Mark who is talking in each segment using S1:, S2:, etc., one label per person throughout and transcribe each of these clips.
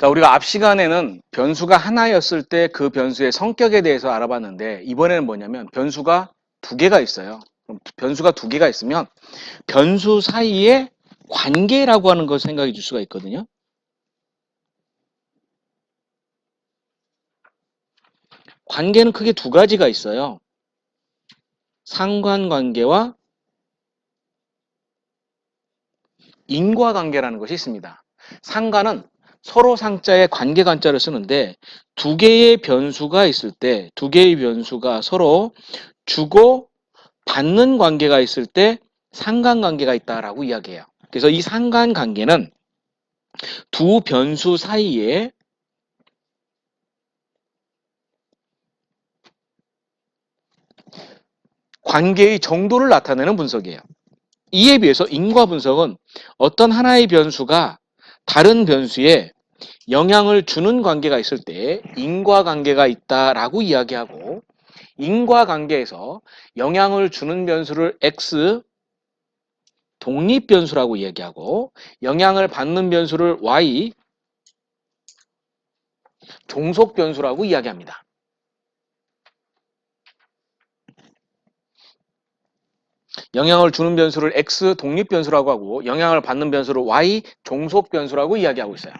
S1: 자, 우리가 앞 시간에는 변수가 하나였을 때 그 변수의 성격에 대해서 알아봤는데 이번에는 뭐냐면 변수가 두 개가 있어요. 그럼 변수가 두 개가 있으면 변수 사이의 관계라고 하는 걸 생각해 줄 수가 있거든요. 관계는 크게 두 가지가 있어요. 상관관계와 인과관계라는 것이 있습니다. 상관은 서로 상자에 관계관자를 쓰는데 두 개의 변수가 있을 때 두 개의 변수가 서로 주고 받는 관계가 있을 때 상관관계가 있다라고 이야기해요. 그래서 이 상관관계는 두 변수 사이에 관계의 정도를 나타내는 분석이에요. 이에 비해서 인과 분석은 어떤 하나의 변수가 다른 변수에 영향을 주는 관계가 있을 때 인과관계가 있다라고 이야기하고 인과관계에서 영향을 주는 변수를 X 독립변수라고 이야기하고 영향을 받는 변수를 Y 종속변수라고 이야기합니다. 영향을 주는 변수를 X 독립변수라고 하고 영향을 받는 변수를 Y 종속변수라고 이야기하고 있어요.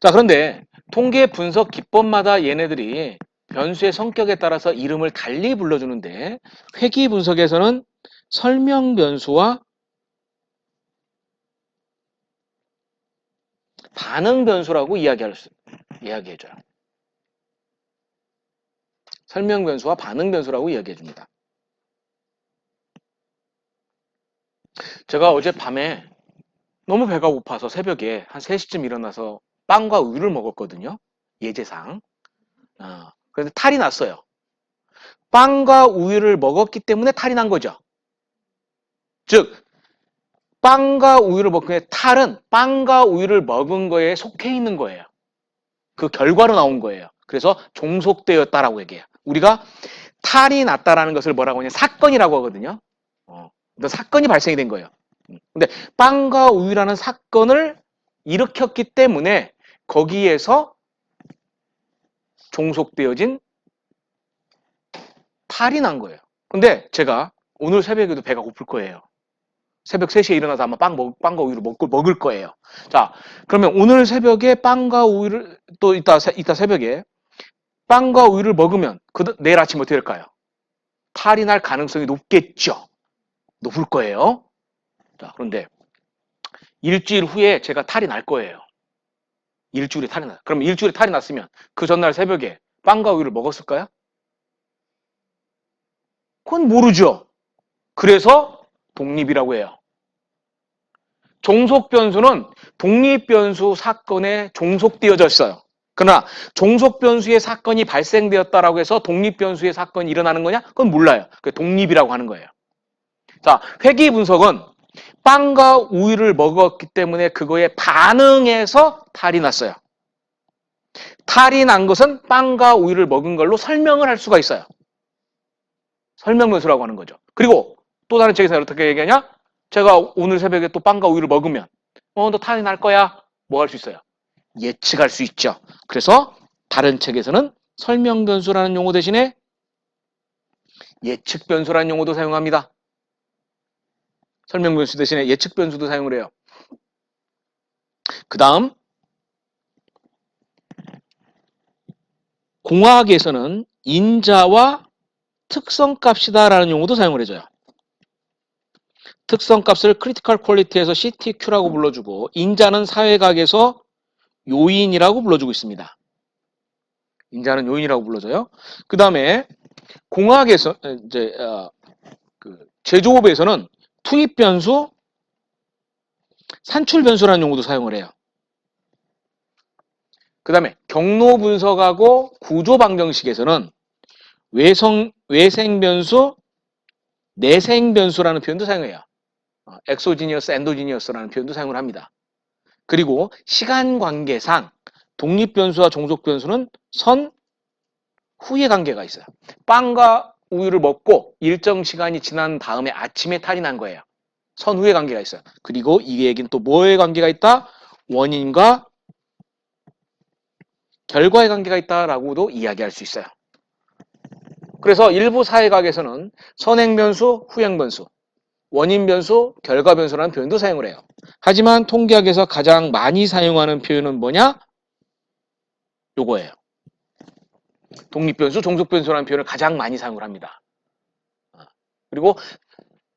S1: 자, 그런데 통계 분석 기법마다 얘네들이 변수의 성격에 따라서 이름을 달리 불러주는데 회귀 분석에서는 설명 변수와 반응 변수라고 이야기해줘요. 설명 변수와 반응 변수라고 이야기해줍니다. 제가 어젯밤에 너무 배가 고파서 새벽에 한 3시쯤 일어나서 빵과 우유를 먹었거든요. 예제상. 그런데 탈이 났어요. 빵과 우유를 먹었기 때문에 탈이 난 거죠. 즉 빵과 우유를 먹기 탈은 빵과 우유를 먹은 거에 속해 있는 거예요. 그 결과로 나온 거예요. 그래서 종속되었다라고 얘기해요. 우리가 탈이 났다라는 것을 뭐라고 하냐 사건이라고 하거든요. 사건이 발생이 된 거예요. 근데 빵과 우유라는 사건을 일으켰기 때문에 거기에서 종속되어진 탈이 난 거예요. 근데 제가 오늘 새벽에도 배가 고플 거예요. 새벽 3시에 일어나서 아마 빵과 우유를 먹을 거예요. 자, 그러면 오늘 새벽에 빵과 우유를 또 이따 새벽에 빵과 우유를 먹으면 내일 아침 어떻게 될까요? 탈이 날 가능성이 높겠죠. 높을 거예요. 자, 그런데 일주일 후에 제가 탈이 날 거예요. 일주일에 탈이 나. 그럼 일주일에 탈이 났으면 그 전날 새벽에 빵과 우유를 먹었을까요? 그건 모르죠. 그래서 독립이라고 해요. 종속변수는 독립변수 사건에 종속되어져 있어요. 그러나 종속변수의 사건이 발생되었다라고 해서 독립변수의 사건이 일어나는 거냐? 그건 몰라요. 그게 독립이라고 하는 거예요. 자, 회귀 분석은 빵과 우유를 먹었기 때문에 그거에 반응해서 탈이 났어요. 탈이 난 것은 빵과 우유를 먹은 걸로 설명을 할 수가 있어요. 설명변수라고 하는 거죠. 그리고 또 다른 책에서 어떻게 얘기하냐? 제가 오늘 새벽에 또 빵과 우유를 먹으면 너 탈이 날 거야. 뭐 할 수 있어요? 예측할 수 있죠. 그래서 다른 책에서는 설명변수라는 용어 대신에 예측변수라는 용어도 사용합니다. 설명변수 대신에 예측변수도 사용을 해요. 그 다음 공학에서는 인자와 특성값이다라는 용어도 사용을 해줘요. 특성값을 크리티컬 퀄리티에서 CTQ라고 불러주고 인자는 사회학에서 요인이라고 불러주고 있습니다. 인자는 요인이라고 불러줘요. 그 다음에 공학에서 이제 제조업에서는 투입 변수, 산출 변수라는 용어도 사용을 해요. 그 다음에 경로 분석하고 구조 방정식에서는 외생 변수, 내생 변수라는 표현도 사용해요. 엑소지니어스, 엔도지니어스라는 표현도 사용을 합니다. 그리고 시간 관계상 독립 변수와 종속 변수는 선 후의 관계가 있어요. 빵과 우유를 먹고 일정 시간이 지난 다음에 아침에 탈이 난 거예요. 선후의 관계가 있어요. 그리고 이 얘기는 또 뭐의 관계가 있다? 원인과 결과의 관계가 있다라고도 이야기할 수 있어요. 그래서 일부 사회학에서는 선행변수, 후행변수, 원인변수, 결과변수라는 표현도 사용을 해요. 하지만 통계학에서 가장 많이 사용하는 표현은 뭐냐? 요거예요. 독립변수, 종속변수라는 표현을 가장 많이 사용을 합니다. 그리고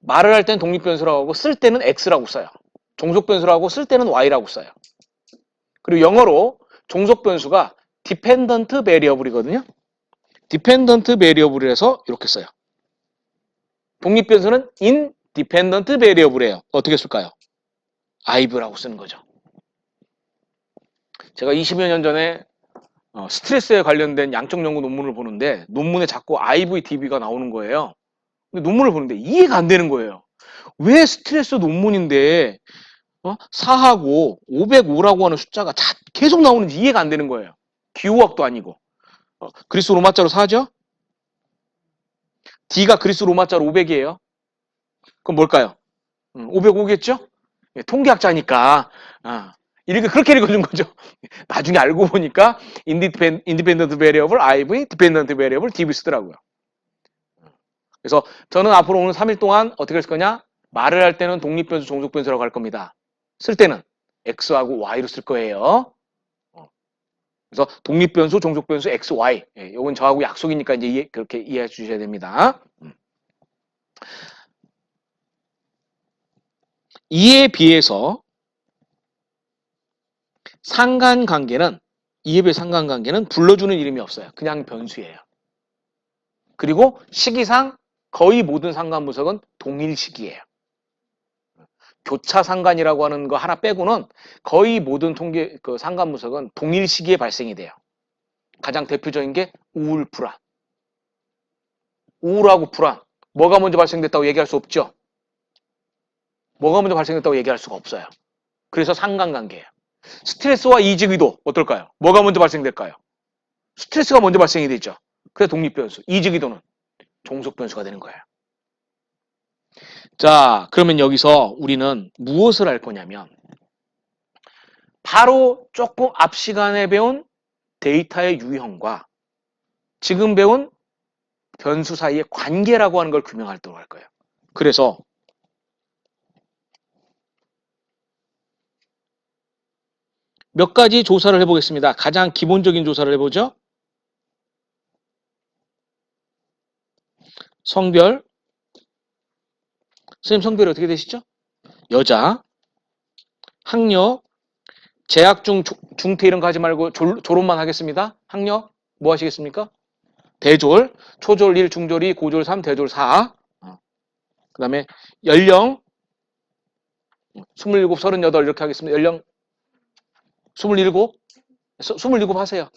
S1: 말을 할 때는 독립변수라고 하고 쓸 때는 X라고 써요. 종속변수라고 쓸 때는 Y라고 써요. 그리고 영어로 종속변수가 dependent variable이거든요. dependent variable에서 이렇게 써요. 독립변수는 independent variable예요. 어떻게 쓸까요? ive라고 쓰는 거죠. 제가 20여 년 전에 스트레스에 관련된 양적 연구 논문을 보는데 논문에 자꾸 IV, DB가 나오는 거예요. 근데 논문을 보는데 이해가 안 되는 거예요. 왜 스트레스 논문인데 4하고 505라고 하는 숫자가 계속 나오는지 이해가 안 되는 거예요. 기호학도 아니고. 그리스 로마자로 4죠? D가 그리스 로마자로 500이에요. 그럼 뭘까요? 505겠죠? 통계학자니까 이렇게 그렇게 읽어준 거죠. 나중에 알고 보니까 independent variable IV, dependent variable DB 쓰더라고요. 그래서 저는 앞으로 오늘 3일 동안 어떻게 할 거냐? 말을 할 때는 독립변수, 종속변수라고 할 겁니다. 쓸 때는 X하고 Y로 쓸 거예요. 그래서 독립변수, 종속변수, X, Y. 이건 저하고 약속이니까 이제 그렇게 이해해 주셔야 됩니다. 이에 비해서 이에 비해 상관관계는 불러주는 이름이 없어요. 그냥 변수예요. 그리고 시기상 거의 모든 상관분석은 동일시기예요. 교차상관이라고 하는 거 하나 빼고는 거의 모든 상관분석은 동일시기에 발생이 돼요. 가장 대표적인 게 우울, 불안. 우울하고 불안. 뭐가 먼저 발생됐다고 얘기할 수 없죠? 뭐가 먼저 발생됐다고 얘기할 수가 없어요. 그래서 상관관계예요. 스트레스와 이직의도 어떨까요? 뭐가 먼저 발생될까요? 스트레스가 먼저 발생이 되죠. 그래서 독립변수. 이직의도는 종속변수가 되는 거예요. 자, 그러면 여기서 우리는 무엇을 할 거냐면 바로 조금 앞 시간에 배운 데이터의 유형과 지금 배운 변수 사이의 관계라고 하는 걸 규명하도록 할 거예요. 그래서 몇 가지 조사를 해보겠습니다. 가장 기본적인 조사를 해보죠. 성별. 선생님 성별이 어떻게 되시죠? 여자. 학력. 재학 중, 중퇴 이런 거 하지 말고 졸업만 하겠습니다. 학력. 뭐 하시겠습니까? 대졸. 초졸 1, 중졸 2, 고졸 3, 대졸 4. 그 다음에 연령. 27, 38 이렇게 하겠습니다. 연령 27? 27 하세요.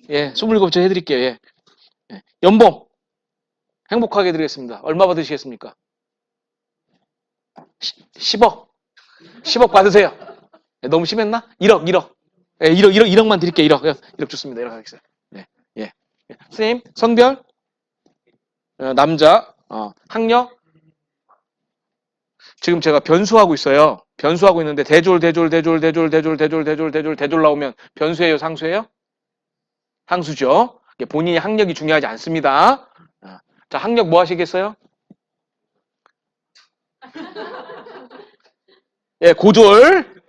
S1: 예, 27 제가 해드릴게요. 예. 연봉. 행복하게 해드리겠습니다. 얼마 받으시겠습니까? 10억. 10억 받으세요. 너무 심했나? 1억, 1억. 예, 1억만 드릴게요. 1억. 1억 좋습니다. 1억 하겠어요. 예, 예. 선생님, 성별? 남자. 학력? 지금 제가 변수하고 있어요. 변수하고 있는데 대졸 나오면 변수예요, 상수예요? 상수죠. 본인이 학력이 중요하지 않습니다. 자, 학력 뭐 하시겠어요? 예, 고졸.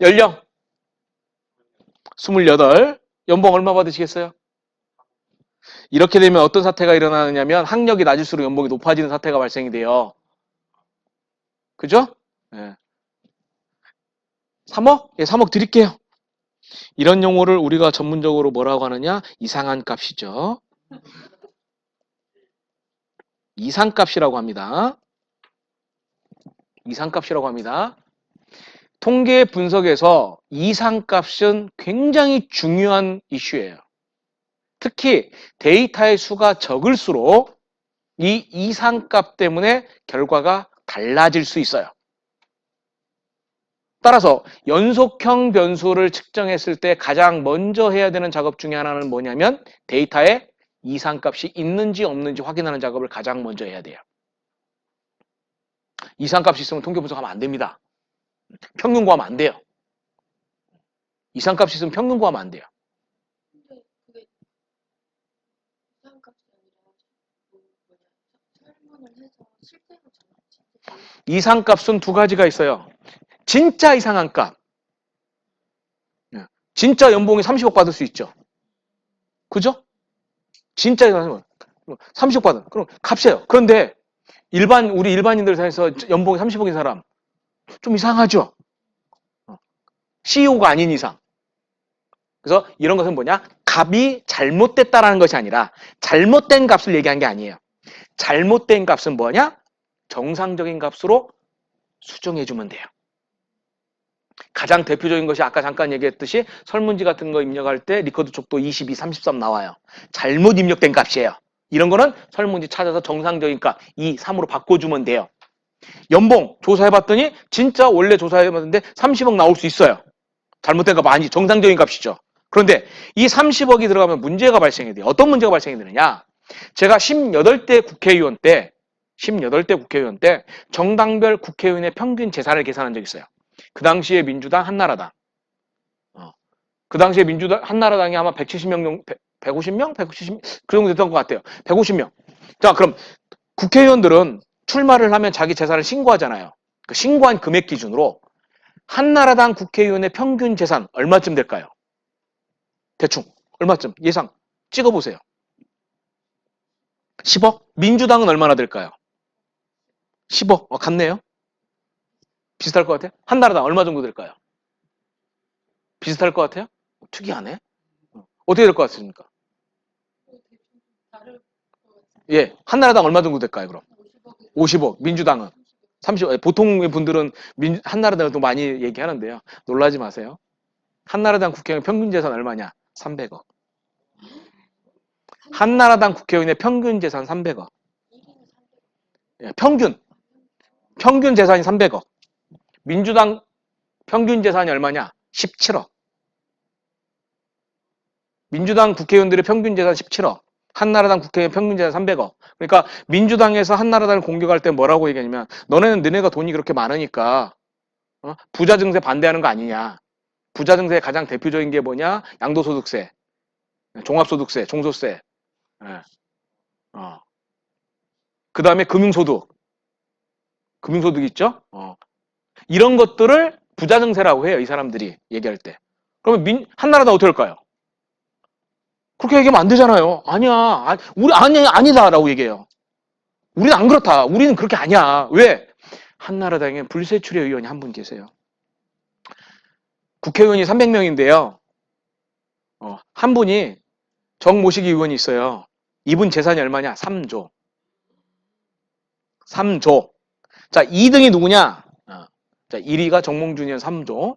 S1: 연령 28. 연봉 얼마 받으시겠어요? 이렇게 되면 어떤 사태가 일어나느냐면 학력이 낮을수록 연봉이 높아지는 사태가 발생이 돼요. 그죠? 예. 3억? 예, 3억 드릴게요. 이런 용어를 우리가 전문적으로 뭐라고 하느냐? 이상한 값이죠. 이상값이라고 합니다. 이상값이라고 합니다. 통계 분석에서 이상값은 굉장히 중요한 이슈예요. 특히 데이터의 수가 적을수록 이 이상값 때문에 결과가 달라질 수 있어요. 따라서 연속형 변수를 측정했을 때 가장 먼저 해야 되는 작업 중에 하나는 뭐냐면 데이터에 이상값이 있는지 없는지 확인하는 작업을 가장 먼저 해야 돼요. 이상값이 있으면 통계 분석하면 안 됩니다. 평균 구하면 안 돼요. 이상값이 있으면 평균 구하면 안 돼요.
S2: 근데 그게 이상값이 아니라 설문을 해서 실제로
S1: 이상값은 두 가지가 있어요. 진짜 이상한 값. 진짜 연봉이 30억 받을 수 있죠. 그죠? 진짜 이상한 값. 30억 받은. 그럼 값이에요. 그런데 우리 일반인들 사이에서 연봉이 30억인 사람 좀 이상하죠? CEO가 아닌 이상. 그래서 이런 것은 뭐냐? 값이 잘못됐다라는 것이 아니라 잘못된 값을 얘기한 게 아니에요. 잘못된 값은 뭐냐? 정상적인 값으로 수정해주면 돼요. 가장 대표적인 것이 아까 잠깐 얘기했듯이 설문지 같은 거 입력할 때 리커드 촉도 22, 33 나와요. 잘못 입력된 값이에요. 이런 거는 설문지 찾아서 정상적인 값 2, 3으로 바꿔주면 돼요. 연봉 조사해봤더니 진짜 원래 조사해봤는데 30억 나올 수 있어요. 잘못된 값 아니지. 정상적인 값이죠. 그런데 이 30억이 들어가면 문제가 발생이 돼요. 어떤 문제가 발생이 되느냐? 제가 18대 국회의원 때 정당별 국회의원의 평균 재산을 계산한 적이 있어요. 그 당시에 민주당, 한나라당. 그 당시에 민주당, 한나라당이 아마 170명, 150명? 170, 그 정도 됐던 것 같아요. 150명. 자, 그럼 국회의원들은 출마를 하면 자기 재산을 신고하잖아요. 그 신고한 금액 기준으로 한나라당 국회의원의 평균 재산 얼마쯤 될까요? 대충 얼마쯤 예상 찍어보세요. 10억? 민주당은 얼마나 될까요? 10억? 같네요. 비슷할 것 같아요? 한나라당 얼마 정도 될까요? 비슷할 것 같아요? 특이하네. 어떻게 될 것 같습니까? 예, 한나라당 얼마 정도 될까요? 그럼 50억. 민주당은 30억. 보통의 분들은 한나라당을 또 많이 얘기하는데요. 놀라지 마세요. 한나라당 국회의원 평균 재산 얼마냐? 300억. 한나라당 국회의원의 평균 재산 300억. 예, 평균 재산이 300억. 민주당 평균 재산이 얼마냐? 17억. 민주당 국회의원들의 평균 재산 17억. 한나라당 국회의원 평균 재산 300억. 그러니까 민주당에서 한나라당을 공격할 때 뭐라고 얘기하냐면 너네는 너네가 돈이 그렇게 많으니까 부자 증세 반대하는 거 아니냐. 부자 증세의 가장 대표적인 게 뭐냐? 양도소득세, 종합소득세, 종소세. 예. 그 다음에 금융소득. 금융소득 있죠? 이런 것들을 부자 증세라고 해요. 이 사람들이 얘기할 때. 그러면 한나라당 어떻게 할까요? 그렇게 얘기하면 안 되잖아요. 아니야. 아니다라고 얘기해요. 우리는 안 그렇다. 우리는 그렇게 아니야. 왜? 한나라당에 불세출의 의원이 한 분 계세요. 국회의원이 300명인데요. 한 분이 정모시기 의원이 있어요. 이분 재산이 얼마냐? 3조. 3조. 자, 2등이 누구냐? 자, 1위가 정몽준 의원 3조.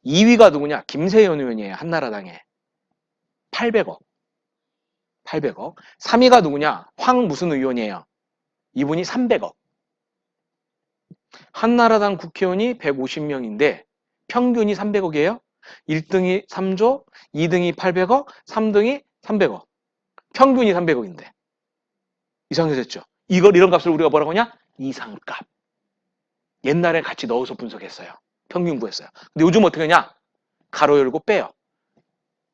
S1: 2위가 누구냐? 김세현 의원이에요. 한나라당에. 800억. 800억. 3위가 누구냐? 황 무슨 의원이에요. 이분이 300억. 한나라당 국회의원이 150명인데 평균이 300억이에요. 1등이 3조, 2등이 800억, 3등이 300억. 평균이 300억인데. 이상해졌죠. 이런 값을 우리가 뭐라고 하냐? 이상값. 옛날에 같이 넣어서 분석했어요. 평균 구했어요. 근데 요즘 어떻게 하냐? 가로 열고 빼요.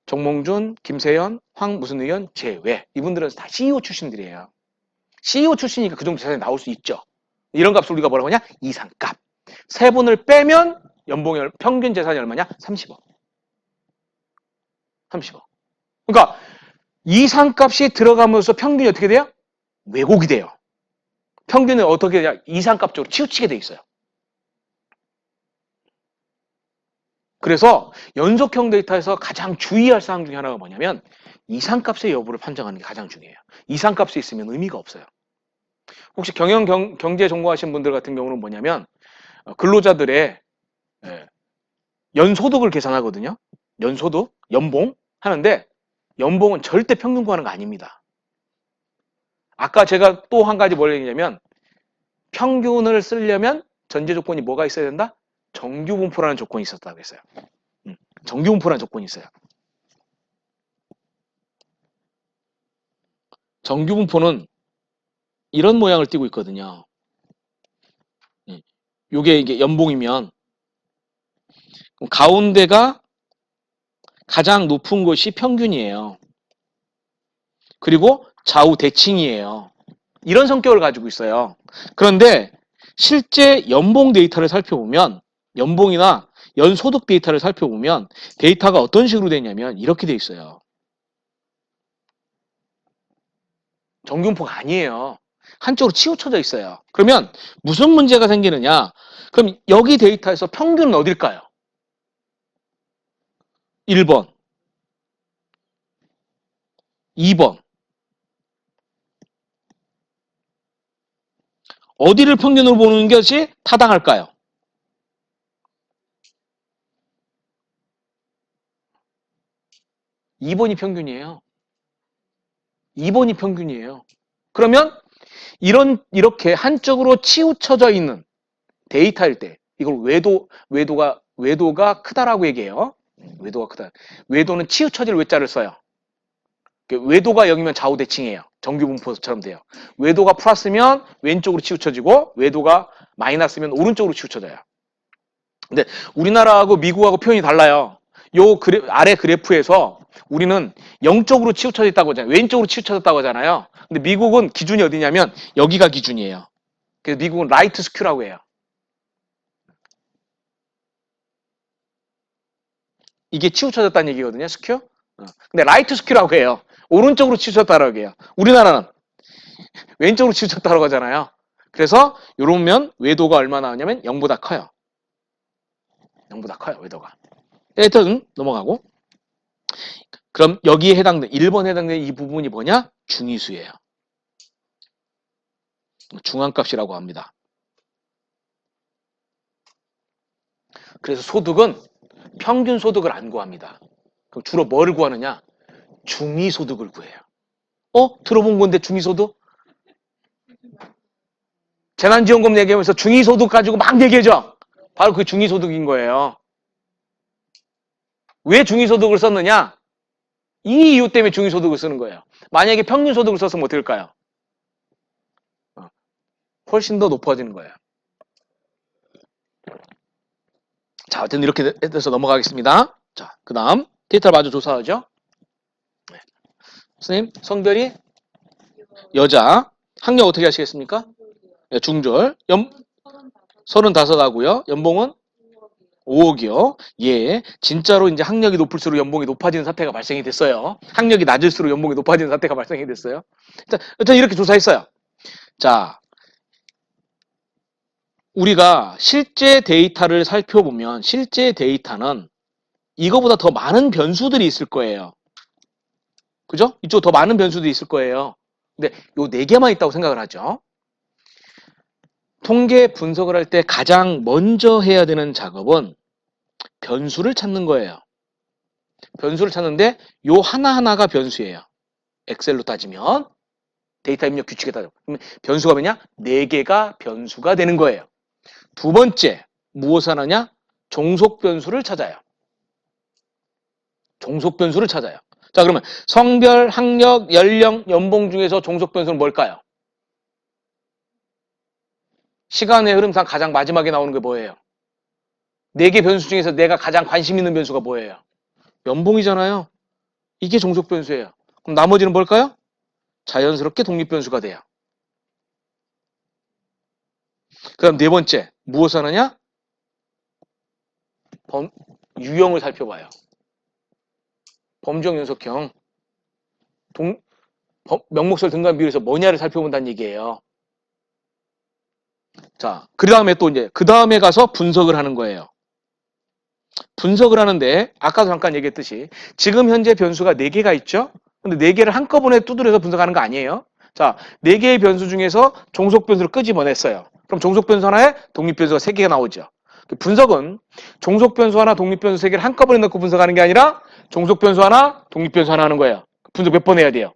S1: 정몽준, 김세연, 황 무슨 의원 제외. 이분들은 다 CEO 출신들이에요. CEO 출신이니까 그 정도 재산이 나올 수 있죠. 이런 값을 우리가 뭐라고 하냐? 이상값. 세 분을 빼면 연봉의 평균 재산이 얼마냐? 30억. 30억. 그러니까 이상값이 들어가면서 평균이 어떻게 돼요? 왜곡이 돼요. 평균은 어떻게 되냐? 이상값 쪽으로 치우치게 돼 있어요. 그래서 연속형 데이터에서 가장 주의할 사항 중에 하나가 뭐냐면 이상값의 여부를 판정하는 게 가장 중요해요. 이상값이 있으면 의미가 없어요. 혹시 경제 전공하신 분들 같은 경우는 뭐냐면 근로자들의 연소득을 계산하거든요. 연소득, 연봉 하는데 연봉은 절대 평균 구하는 거 아닙니다. 아까 제가 또 한 가지 뭘 얘기냐면 평균을 쓰려면 전제 조건이 뭐가 있어야 된다? 정규분포라는 조건이 있었다고 했어요. 정규분포라는 조건이 있어요. 정규분포는 이런 모양을 띠고 있거든요. 요게 이게 연봉이면 가운데가 가장 높은 곳이 평균이에요. 그리고 좌우 대칭이에요. 이런 성격을 가지고 있어요. 그런데 실제 연봉 데이터를 살펴보면 연봉이나 연소득 데이터를 살펴보면 데이터가 어떤 식으로 되냐면 이렇게 돼 있어요. 정균포가 아니에요. 한쪽으로 치우쳐져 있어요. 그러면 무슨 문제가 생기느냐? 그럼 여기 데이터에서 평균은 어딜까요? 1번, 2번. 어디를 평균으로 보는 것이 타당할까요? 2번이 평균이에요. 2번이 평균이에요. 그러면 이렇게 한쪽으로 치우쳐져 있는 데이터일 때 이걸 외도가 크다라고 얘기해요. 외도가 크다. 외도는 치우쳐질 외자를 써요. 외도가 0이면 좌우 대칭이에요. 정규 분포처럼 돼요. 외도가 플러스면 왼쪽으로 치우쳐지고 외도가 마이너스면 오른쪽으로 치우쳐져요. 근데 우리나라하고 미국하고 표현이 달라요. 아래 그래프에서 우리는 0쪽으로 치우쳐져 있다고 하잖아요. 왼쪽으로 치우쳐졌다고 하잖아요. 근데 미국은 기준이 어디냐면 여기가 기준이에요. 그래서 미국은 라이트 스큐라고 해요. 이게 치우쳐졌다는 얘기거든요. 스큐. 근데 라이트 스큐라고 해요. 오른쪽으로 치우쳤다라고 해요. 우리나라는 왼쪽으로 치우쳤다고 하잖아요. 그래서 이러면 외도가 얼마 나오냐면 0보다 커요. 0보다 커요. 외도가. 하여튼 넘어가고. 그럼 여기에 해당되는 1번에 해당되는 이 부분이 뭐냐? 중위수예요. 중앙값이라고 합니다. 그래서 소득은 평균 소득을 안 구합니다. 그럼 주로 뭐를 구하느냐? 중위소득을 구해요. 들어본 건데 중위소득? 재난지원금 얘기하면서 중위소득 가지고 막 얘기해줘. 바로 그 중위소득인 거예요. 왜 중위소득을 썼느냐? 이 이유 때문에 중위소득을 쓰는 거예요. 만약에 평균소득을 썼으면 어떻게 될까요? 훨씬 더 높아지는 거예요. 자, 어쨌든 이렇게 해서 넘어가겠습니다. 자, 그 다음 데이터를 마저 조사하죠. 네. 선생님, 성별이 여자, 학력 어떻게 하시겠습니까? 네, 중졸, 35 하고요. 연봉은 5억이요. 예, 진짜로 이제 학력이 높을수록 연봉이 높아지는 사태가 발생이 됐어요. 학력이 낮을수록 연봉이 높아지는 사태가 발생이 됐어요. 자, 일단 이렇게 조사했어요. 자, 우리가 실제 데이터를 살펴보면 실제 데이터는 이거보다 더 많은 변수들이 있을 거예요. 그죠? 이쪽 더 많은 변수들이 있을 거예요. 근데 요 4개만 있다고 생각을 하죠. 통계 분석을 할 때 가장 먼저 해야 되는 작업은 변수를 찾는 거예요. 변수를 찾는데 요 하나하나가 변수예요. 엑셀로 따지면 데이터 입력 규칙에 따지면 그러면 변수가 뭐냐? 4개가 변수가 되는 거예요. 두 번째 무엇을 하느냐? 종속 변수를 찾아요. 종속 변수를 찾아요. 자, 그러면 성별, 학력, 연령, 연봉 중에서 종속 변수는 뭘까요? 시간의 흐름상 가장 마지막에 나오는 게 뭐예요? 4개 변수 중에서 내가 가장 관심 있는 변수가 뭐예요? 연봉이잖아요. 이게 종속 변수예요. 그럼 나머지는 뭘까요? 자연스럽게 독립 변수가 돼요. 그다음 네 번째 무엇을 하느냐? 유형을 살펴봐요. 범주형, 연속형, 명목설 등간 비율에서 뭐냐를 살펴본다는 얘기예요. 자, 그 다음에 또 이제 그 다음에 가서 분석을 하는 거예요. 분석을 하는데 아까도 잠깐 얘기했듯이 지금 현재 변수가 4개가 있죠? 근데 4개를 한꺼번에 두드려서 분석하는 거 아니에요? 자, 4개의 변수 중에서 종속 변수를 끄집어냈어요. 그럼 종속 변수 하나에 독립 변수가 3개가 나오죠. 분석은 종속 변수 하나, 독립 변수 3개를 한꺼번에 넣고 분석하는 게 아니라 종속 변수 하나, 독립 변수 하나 하는 거예요. 분석 몇 번 해야 돼요?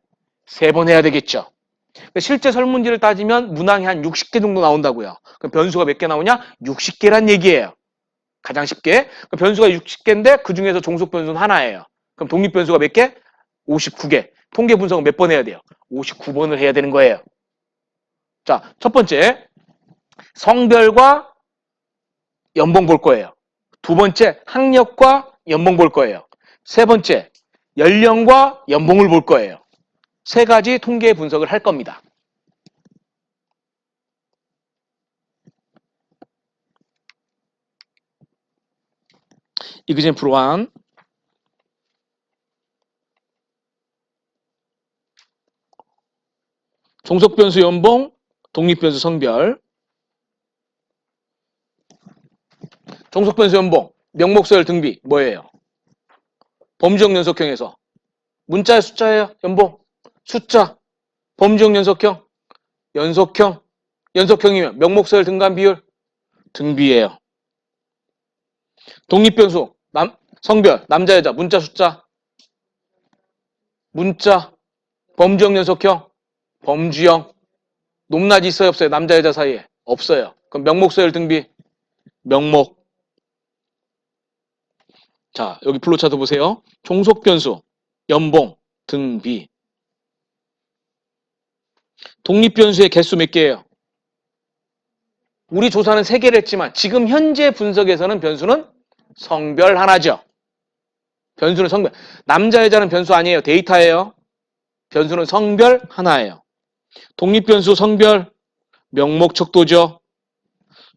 S1: 3번 해야 되겠죠. 실제 설문지를 따지면 문항이 한 60개 정도 나온다고요. 그럼 변수가 몇 개 나오냐? 60개란 얘기예요. 가장 쉽게. 변수가 60개인데 그 중에서 종속 변수는 하나예요. 그럼 독립 변수가 몇 개? 59개. 통계 분석은 몇 번 해야 돼요? 59번을 해야 되는 거예요. 자, 첫 번째. 성별과 연봉 볼 거예요. 두 번째, 학력과 연봉 볼 거예요. 세 번째, 연령과 연봉을 볼 거예요. 세 가지 통계 분석을 할 겁니다. example 1. 종속변수 연봉, 독립변수 성별. 종속변수 연봉, 명목서열 등비 뭐예요? 범주형 연속형에서 문자의 숫자예요? 연봉? 숫자. 범주형 연속형? 연속형. 연속형이면 명목서열 등간 비율? 등비예요. 독립변수, 성별, 남자, 여자, 문자, 숫자. 문자. 범주형 연속형? 범주형. 높낮이 있어요? 없어요? 남자, 여자 사이에? 없어요. 그럼 명목서열 등비? 명목. 자, 여기 플로차트 보세요. 종속변수, 연봉, 등비. 독립변수의 개수 몇 개예요? 우리 조사는 3개를 했지만 지금 현재 분석에서는 변수는 성별 하나죠. 변수는 성별. 남자, 여자는 변수 아니에요. 데이터예요. 변수는 성별 하나예요. 독립변수 성별, 명목 척도죠.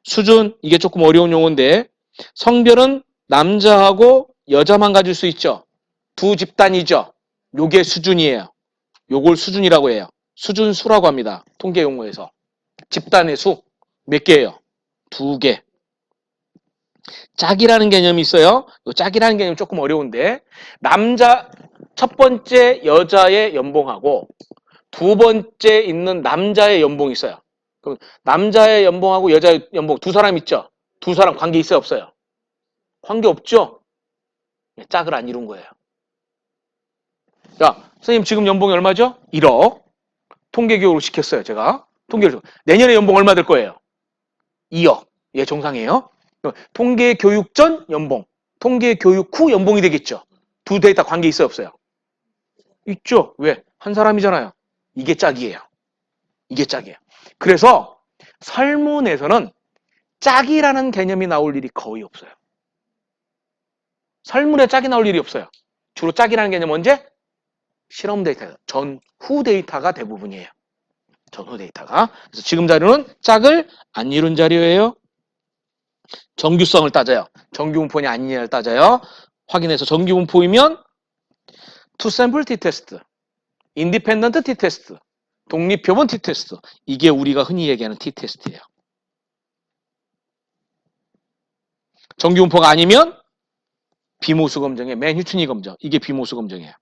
S1: 수준, 이게 조금 어려운 용어인데 성별은 남자하고 여자만 가질 수 있죠. 두 집단이죠. 요게 수준이에요. 요걸 수준이라고 해요. 수준수라고 합니다. 통계 용어에서. 집단의 수 몇 개예요? 2개. 짝이라는 개념이 있어요. 요 짝이라는 개념이 조금 어려운데 남자 첫 번째 여자의 연봉하고 두 번째 있는 남자의 연봉이 있어요. 그럼 남자의 연봉하고 여자의 연봉 두 사람 있죠? 두 사람 관계 있어요? 없어요? 관계 없죠? 짝을 안 이룬 거예요. 야, 선생님 지금 연봉이 얼마죠? 1억. 통계교육을 시켰어요, 제가. 통계를. 내년에 연봉 얼마 될 거예요? 2억. 예, 정상이에요. 통계교육 전 연봉, 통계교육 후 연봉이 되겠죠. 두 데이터 관계 있어요, 없어요? 있죠. 왜? 한 사람이잖아요. 이게 짝이에요. 이게 짝이에요. 그래서 설문에서는 짝이라는 개념이 나올 일이 거의 없어요. 설문에 짝이 나올 일이 없어요. 주로 짝이라는 개념 언제? 실험 데이터, 전후 데이터가 대부분이에요. 전후 데이터가. 그래서 지금 자료는 짝을 안 이룬 자료예요. 정규성을 따져요. 정규분포냐 아니냐를 따져요. 확인해서 정규분포이면 투샘플 t-테스트, 인디펜던트 t-테스트, 독립표본 t-테스트. 이게 우리가 흔히 얘기하는 t-테스트예요. 정규분포가 아니면 비모수 검정의 맨휘춘이 검정. 이게 비모수 검정이에요.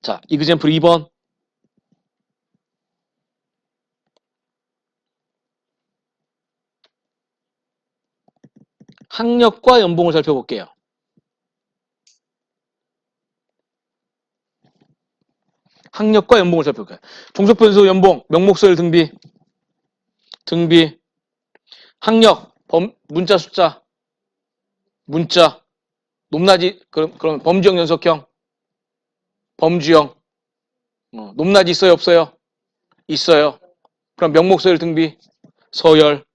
S1: 자, example 2번. 학력과 연봉을 살펴볼게요. 학력과 연봉을 살펴볼게요. 종속변수 연봉, 명목서열 등비, 등비, 학력, 문자 숫자, 문자, 높낮이, 그럼 범주형 연속형, 범주형, 높낮이 있어요, 없어요? 있어요. 그럼 명목서열 등비, 서열,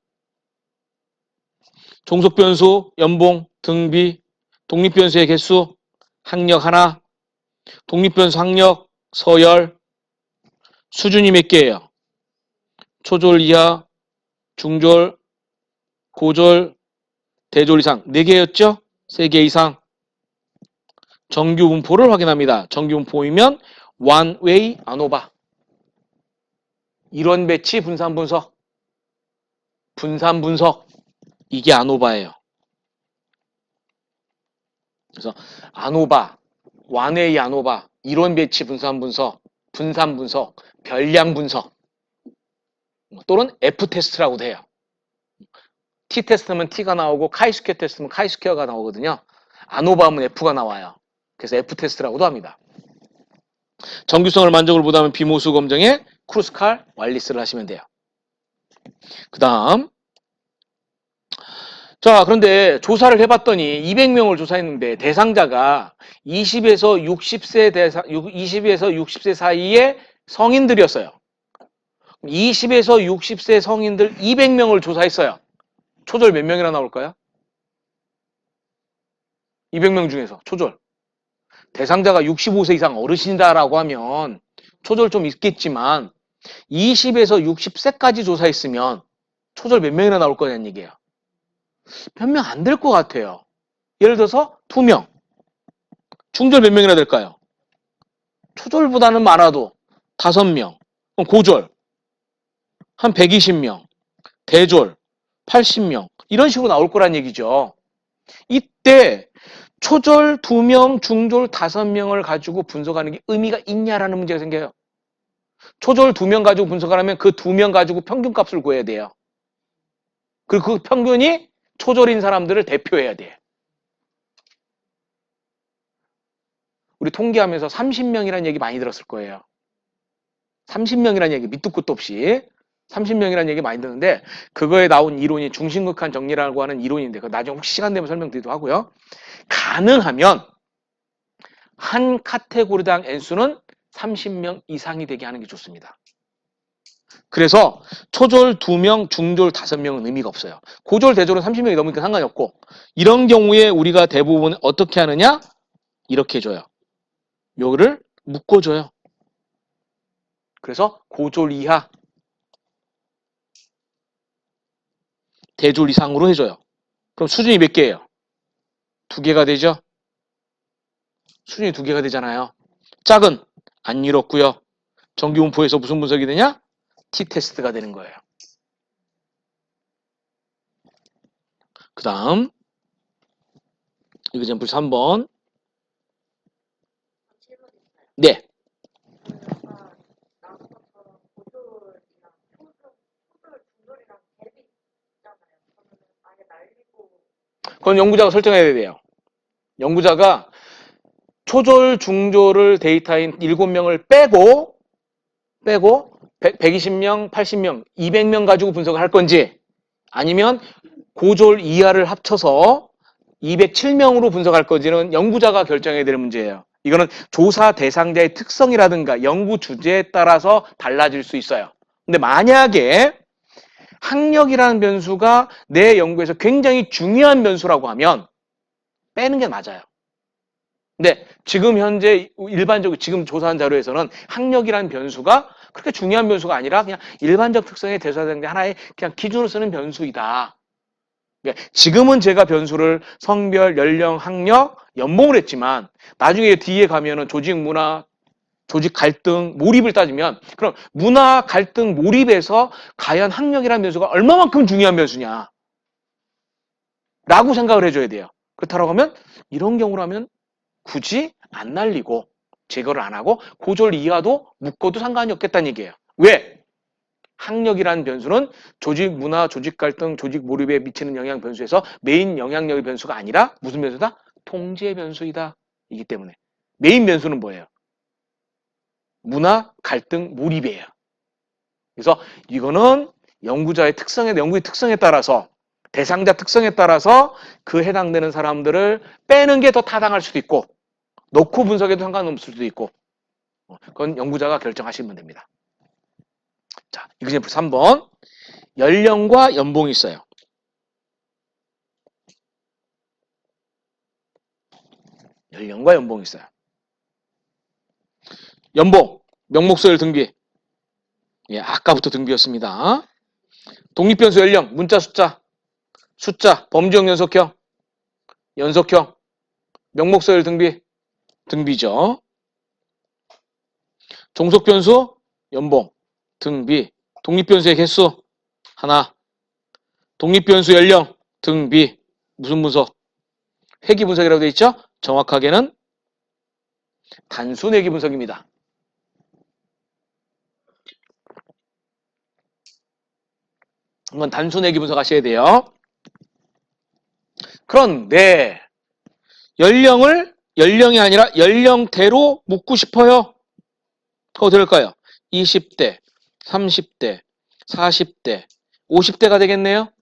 S1: 종속변수, 연봉, 등비, 독립변수의 개수, 학력 하나, 독립변수 학력, 서열, 수준이 몇 개예요? 초졸 이하, 중졸, 고졸, 대졸 이상 4개였죠? 3개 이상. 정규분포를 확인합니다. 정규분포이면 one way ANOVA. 일원 배치 분산 분석. 분산 분석. 이게 ANOVA예요. 그래서 ANOVA, one way ANOVA, 일원 배치 분산 분석, 분산 분석, 별량 분석. 또는 F 테스트라고도 해요. T 테스트면 T가 나오고 카이스퀘어 테스트면 카이스퀘어가 나오거든요. ANOVA 하면 F가 나와요. 그래서 F 테스트라고도 합니다. 정규성을 만족을 보다면 비모수 검정에 크루스칼 왈리스를 하시면 돼요. 그 다음 자 그런데 조사를 해봤더니 200명을 조사했는데 대상자가 20에서 60세 사이의 성인들이었어요. 20에서 60세 성인들 200명을 조사했어요. 초졸 몇 명이나 나올까요? 200명 중에서 초졸. 대상자가 65세 이상 어르신이다라고 하면 초졸 좀 있겠지만 20에서 60세까지 조사했으면 초졸 몇 명이나 나올 거냐는 얘기예요. 몇 명 안 될 것 같아요. 예를 들어서 2명. 중졸 몇 명이나 될까요? 초졸보다는 많아도 5명. 그럼 고졸 한 120명. 대졸 80명. 이런 식으로 나올 거란 얘기죠. 이때 초졸 2명, 중졸 5명을 가지고 분석하는 게 의미가 있냐라는 문제가 생겨요. 초졸 2명 가지고 분석을 하면 그 2명 가지고 평균값을 구해야 돼요. 그리고 그 평균이 초졸인 사람들을 대표해야 돼. 우리 통계하면서 30명이라는 얘기 많이 들었을 거예요. 30명이라는 얘기 밑도 끝도 없이 30명이라는 얘기 많이 듣는데 그거에 나온 이론이 중심극한 정리라고 하는 이론인데 그거 나중에 혹시 시간 되면 설명드리도록 하고요. 가능하면 한 카테고리당 N수는 30명 이상이 되게 하는 게 좋습니다. 그래서 초졸 2명, 중졸 5명은 의미가 없어요. 고졸, 대졸은 30명이 넘으니까 상관이 없고 이런 경우에 우리가 대부분 어떻게 하느냐? 이렇게 해줘요. 요거를 묶어줘요. 그래서 고졸 이하, 대졸 이상으로 해줘요. 그럼 수준이 몇 개예요? 2개가 되죠? 수준이 2개가 되잖아요. 짝은 안 이뤘고요. 정기분포에서 무슨 분석이 되냐? T테스트가 되는 거예요. 그 다음 이그젠플 3번.
S2: 질문 있어요.
S1: 네.
S2: 아까 나온 것처럼 고졸이랑 초졸, 중졸이랑 갭이 있잖아요. 그러면 아예 날리고
S1: 그건 연구자가 설정해야 돼요. 연구자가 초졸, 중졸을 데이터인 7명을 빼고 120명, 80명, 200명 가지고 분석을 할 건지 아니면 고졸 이하를 합쳐서 207명으로 분석할 건지는 연구자가 결정해야 될 문제예요. 이거는 조사 대상자의 특성이라든가 연구 주제에 따라서 달라질 수 있어요. 근데 만약에 학력이라는 변수가 내 연구에서 굉장히 중요한 변수라고 하면 빼는 게 맞아요. 근데 지금 현재 일반적으로 지금 조사한 자료에서는 학력이라는 변수가 그렇게 중요한 변수가 아니라 그냥 일반적 특성의 대사된 하나의 그냥 기준으로 쓰는 변수이다. 지금은 제가 변수를 성별, 연령, 학력, 연봉을 했지만 나중에 뒤에 가면은 조직 문화, 조직 갈등, 몰입을 따지면 그럼 문화, 갈등, 몰입에서 과연 학력이라는 변수가 얼마만큼 중요한 변수냐 라고 생각을 해줘야 돼요. 그렇다고 하면 이런 경우라면 굳이 안 날리고 제거를 안 하고 고졸 이하도 묶어도 상관이 없겠다는 얘기예요. 왜? 학력이라는 변수는 조직 문화, 조직 갈등, 조직 몰입에 미치는 영향 변수에서 메인 영향력의 변수가 아니라 무슨 변수다? 통제 변수이다. 이기 때문에 메인 변수는 뭐예요? 문화, 갈등, 몰입이에요. 그래서 이거는 연구자의 특성에, 연구의 특성에 따라서 대상자 특성에 따라서 그 해당되는 사람들을 빼는 게 더 타당할 수도 있고 넣고 분석해도 상관없을 수도 있고 그건 연구자가 결정하시면 됩니다. 자, 이그젠플 3번. 연령과 연봉이 있어요. 연령과 연봉이 있어요. 연봉, 명목소열 등비. 예, 아까부터 등비였습니다. 독립변수 연령, 문자 숫자, 범주형 연속형, 명목소열 등비, 등비죠. 종속변수, 연봉, 등비, 독립변수의 개수, 하나, 독립변수 연령, 등비, 무슨 분석? 회귀 분석이라고 되어 있죠? 정확하게는 단순 회귀 분석입니다. 한번 단순 회귀 분석하셔야 돼요. 그런데 연령이 아니라 연령대로 묻고 싶어요. 어떻게 될까요? 20대, 30대, 40대, 50대가 되겠네요.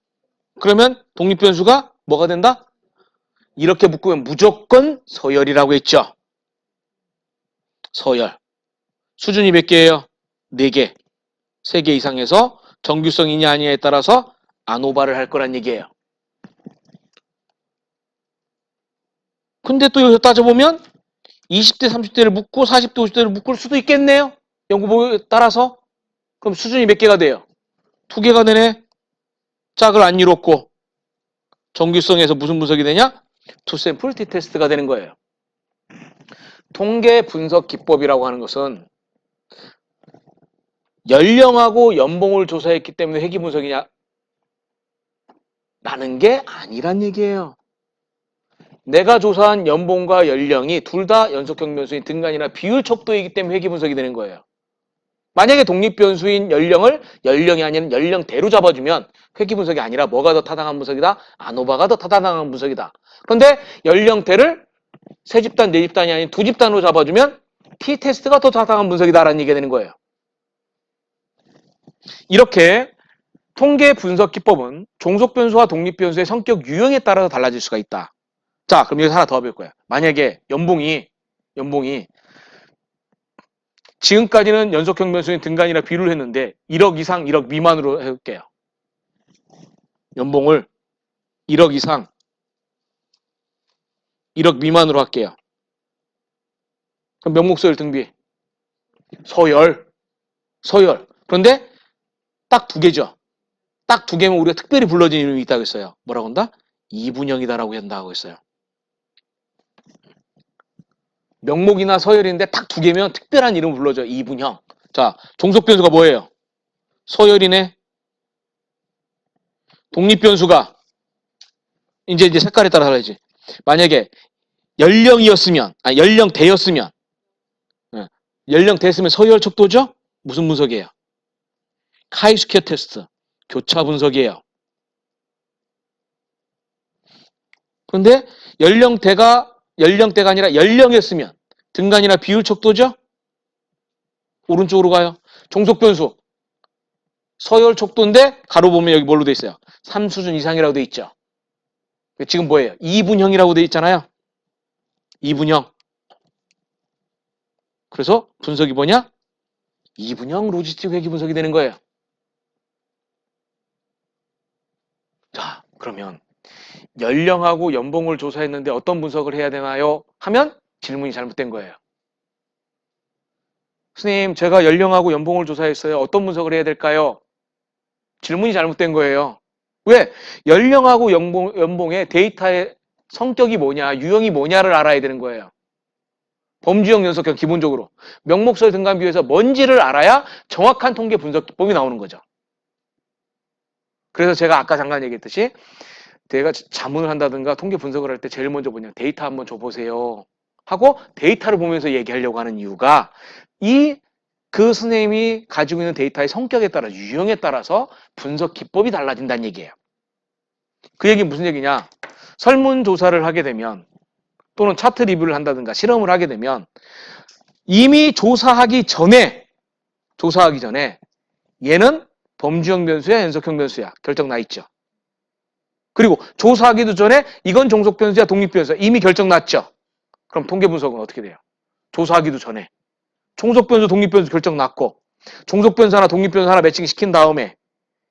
S1: 그러면 독립변수가 뭐가 된다? 이렇게 묶으면 무조건 서열이라고 했죠. 서열. 수준이 몇 개예요? 4개, 3개 이상에서 정규성이냐 아니냐에 따라서 아노바를 할 거란 얘기예요. 근데 또 여기서 따져보면 20대, 30대를 묻고 40대, 50대를 묶을 수도 있겠네요. 연구보에 따라서. 그럼 수준이 몇 개가 돼요? 2개가 되네. 짝을 안 이뤘고 정규성에서 무슨 분석이 되냐? 투샘플 t-테스트가 되는 거예요. 통계 분석 기법이라고 하는 것은 연령하고 연봉을 조사했기 때문에 회귀 분석이냐? 라는 게 아니란 얘기예요. 내가 조사한 연봉과 연령이 둘 다 연속형 변수인 등간이나 비율 척도이기 때문에 회귀 분석이 되는 거예요. 만약에 독립 변수인 연령을 연령이 아닌 연령대로 잡아주면 회귀 분석이 아니라 뭐가 더 타당한 분석이다? 아노바가 더 타당한 분석이다. 그런데 연령대를 세 집단, 네 집단이 아닌 두 집단으로 잡아주면 t-테스트가 더 타당한 분석이다라는 얘기가 되는 거예요. 이렇게 통계 분석 기법은 종속 변수와 독립 변수의 성격 유형에 따라서 달라질 수가 있다. 자, 그럼 여기서 하나 더 배울 거야. 만약에 연봉이 지금까지는 연속형 변수인 등간이나 비율을 했는데 1억 이상, 1억 미만으로 해볼게요. 연봉을 1억 이상, 1억 미만으로 할게요. 그럼 명목소열 등비, 서열. 그런데 딱 2개죠. 딱 2개면 우리가 특별히 불러진 이름이 있다고 했어요. 뭐라고 한다? 이분형이다라고 한다고 했어요. 명목이나 서열인데 딱 2개면 특별한 이름을 불러줘. 이분형. 자, 종속 변수가 뭐예요? 서열이네. 독립 변수가 이제 색깔에 따라 달라야지. 만약에 연령대였으면 연령대였으면 서열 척도죠? 무슨 분석이에요? 카이스퀘어 테스트. 교차 분석이에요. 그런데 연령대가 아니라 연령이었으면 등간이나 비율 척도죠? 오른쪽으로 가요. 종속 변수. 서열 척도인데 가로 보면 여기 뭘로 돼 있어요? 3수준 이상이라고 돼 있죠. 지금 뭐예요? 2분형이라고 돼 있잖아요. 2분형. 그래서 분석이 뭐냐? 2분형 로지스틱 회귀 분석이 되는 거예요. 자, 그러면 연령하고 연봉을 조사했는데 어떤 분석을 해야 되나요? 하면 질문이 잘못된 거예요. 선생님, 제가 연령하고 연봉을 조사했어요. 어떤 분석을 해야 될까요? 질문이 잘못된 거예요. 왜? 연령하고 연봉의 데이터의 성격이 뭐냐, 유형이 뭐냐를 알아야 되는 거예요. 범주형, 연속형 기본적으로. 명목설 등간 비율에서 뭔지를 알아야 정확한 통계 분석 기법이 나오는 거죠. 그래서 제가 아까 잠깐 얘기했듯이 내가 자문을 한다든가 통계 분석을 할 때 제일 먼저 뭐냐, 데이터 한번 줘보세요 하고 데이터를 보면서 얘기하려고 하는 이유가 그 선생님이 가지고 있는 데이터의 성격에 따라 유형에 따라서 분석 기법이 달라진다는 얘기예요. 그 얘기는 무슨 얘기냐? 설문조사를 하게 되면 또는 차트 리뷰를 한다든가 실험을 하게 되면 이미 조사하기 전에 얘는 범주형 변수야 연속형 변수야 결정 나 있죠. 그리고 조사하기도 전에 이건 종속 변수야 독립 변수야 이미 결정 났죠. 그럼 통계 분석은 어떻게 돼요? 조사하기도 전에 종속 변수 독립 변수 결정 났고 종속 변수 하나 독립 변수 하나 매칭시킨 다음에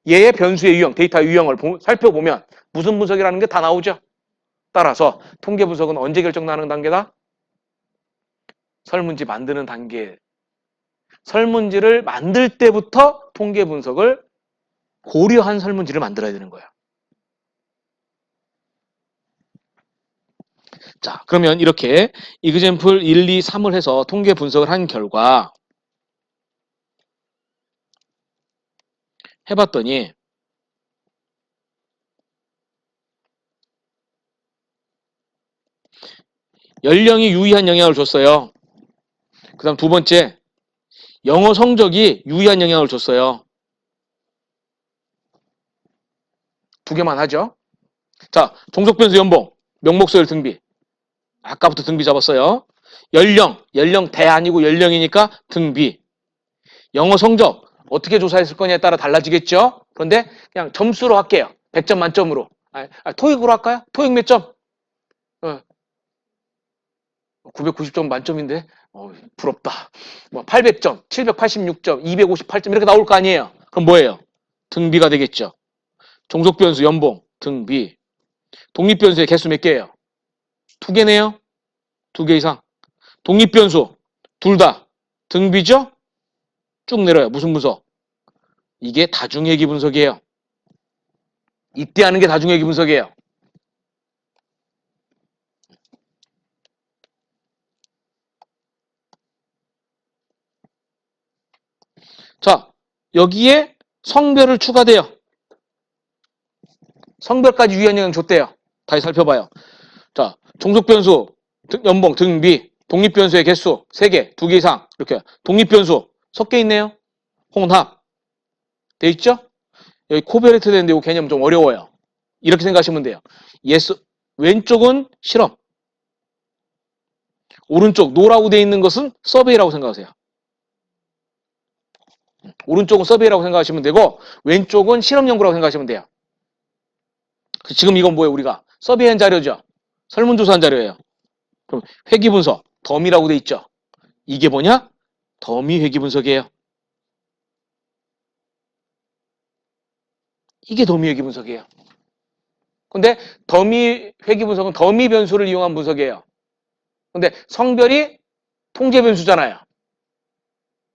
S1: 얘의 변수의 유형 데이터 유형을 살펴보면 무슨 분석이라는 게 다 나오죠. 따라서 통계 분석은 언제 결정 나는 단계다? 설문지 만드는 단계. 설문지를 만들 때부터 통계 분석을 고려한 설문지를 만들어야 되는 거예요. 자, 그러면 이렇게 이그젬플 1, 2, 3을 해서 통계 분석을 한 결과 해봤더니 연령이 유의한 영향을 줬어요. 그 다음 두 번째, 영어 성적이 유의한 영향을 줬어요. 2개만 하죠. 자, 종속변수 연봉, 명목서열 등비. 아까부터 등비 잡았어요. 연령대 아니고 연령이니까 등비. 영어 성적, 어떻게 조사했을 거냐에 따라 달라지겠죠? 그런데 그냥 점수로 할게요. 100점 만점으로. 토익으로 할까요? 토익 몇 점? 990점 만점인데 부럽다. 뭐 800점, 786점, 258점 이렇게 나올 거 아니에요. 그럼 뭐예요? 등비가 되겠죠. 종속변수 연봉 등비. 독립변수의 개수 몇 개예요? 2개네요. 2개 이상. 독립변수 둘 다 등비죠? 쭉 내려요. 무슨 분석? 이게 다중회귀 분석이에요. 이때 하는 게 다중회귀 분석이에요. 자, 여기에 성별을 추가돼요. 성별까지 유의한 영향 줬대요. 다시 살펴봐요. 자, 종속변수, 연봉, 등비, 독립변수의 개수 3개, 2개 이상 이렇게 독립변수 섞여 있네요. 혼합 돼 있죠? 여기 코베레트 되는데 이 개념 좀 어려워요. 이렇게 생각하시면 돼요. 예스, 왼쪽은 실험, 오른쪽 노라고 돼 있는 것은 서베이라고 생각하세요. 오른쪽은 서베이라고 생각하시면 되고 왼쪽은 실험 연구라고 생각하시면 돼요. 지금 이건 뭐예요? 우리가 서베이한 자료죠. 설문조사한 자료예요. 그럼 회귀 분석, 덤이라고 돼 있죠. 이게 뭐냐? 더미 회귀 분석이에요. 이게 더미 회귀 분석이에요. 근데 더미 회귀 분석은 더미 변수를 이용한 분석이에요. 근데 성별이 통제 변수잖아요.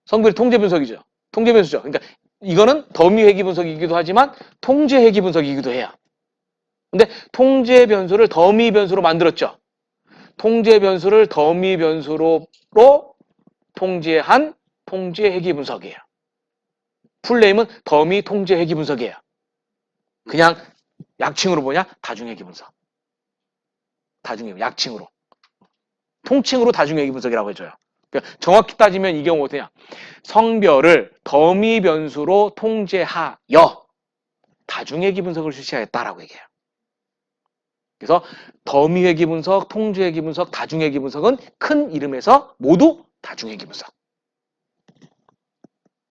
S1: 성별이 통제 분석이죠. 통제 변수죠. 그러니까 이거는 더미 회귀 분석이기도 하지만 통제 회귀 분석이기도 해요. 근데 통제 변수를 더미 변수로 만들었죠. 통제 변수를 더미 변수로 통제한 통제 회귀 분석이에요. 풀네임은 더미 통제 회귀 분석이에요. 그냥 약칭으로 뭐냐? 다중회귀 분석. 다중회귀 약칭으로. 통칭으로 다중회귀 분석이라고 해줘요. 그러니까 정확히 따지면 이 경우 어떠냐? 성별을 더미 변수로 통제하여 다중회귀 분석을 실시하였다라고 얘기해요. 그래서 더미 회귀 분석, 통제 회귀 분석, 다중회귀 분석은 큰 이름에서 모두 다중회귀 분석.